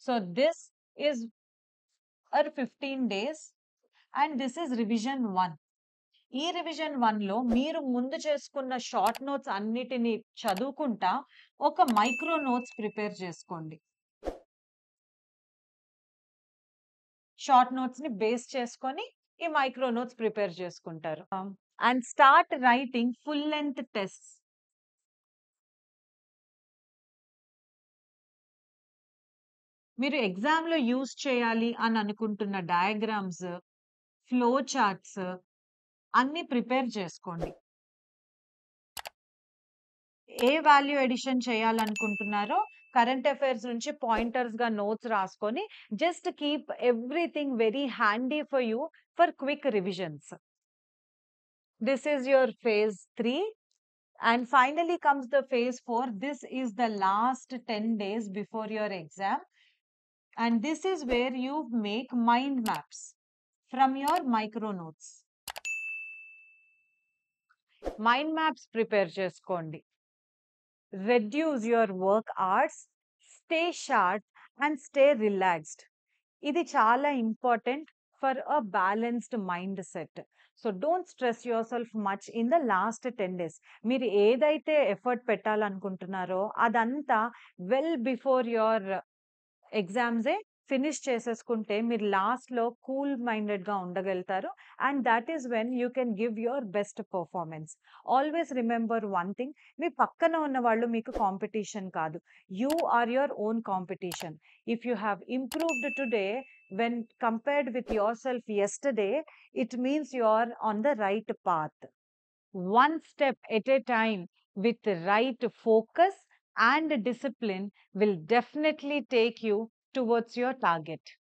So this is our 15 days and this is revision 1. ఈ revision 1లో మీరు ముందు చేసుకున్న షార్ట్ నోట్స్ అన్నిటిని చదువుకుంటా ఒక మైక్రో నోట్స్ ప్రిపేర్ చేసుకోండి. షార్ట్ నోట్స్ ని బేస్ చేసుకొని ఈ మైక్రో నోట్స్ ప్రిపేర్ చేసుకుంటారు. And start writing full length test. మీరు ఎగ్జామ్లో యూజ్ చేయాలి అని అనుకుంటున్న డయాగ్రామ్స్, ఫ్లో చార్ట్స్ అన్ని ప్రిపేర్ చేసుకోండి. ఏ వాల్యూ ఎడిషన్ చేయాలనుకుంటున్నారో కరెంట్ అఫైర్స్ నుంచి పాయింటర్స్ గా నోట్స్ రాసుకొని just keep everything very handy for you for quick revisions. This is your phase 3 and finally comes the phase 4. This is the last 10 days before your exam and this is where you make mind maps from your micro notes. Mind maps prepare చేసుకోండి. Reduce your work hours, stay sharp and stay relaxed. ఇది చాలా important for a balanced mind set. So don't stress yourself much in the last 10 days. మీరు ఏదైతే effort పెట్టాలనుకుంటున్నారో అదంతా well before your ఎగ్జామ్సే finish చేసేసుకుంటే మీరు లాస్ట్‌లో కూల్ మైండెడ్‌గా ఉండగలుగుతారు. And that is when you can give your best performance. Always remember one thing, మీ పక్కన ఉన్న వాళ్ళు మీకు కాంపిటీషన్ కాదు. You are your own competition. If you have improved today when compared with yourself yesterday, it means you are on the right path. One step at a time with the right focus and discipline will definitely take you towards your target.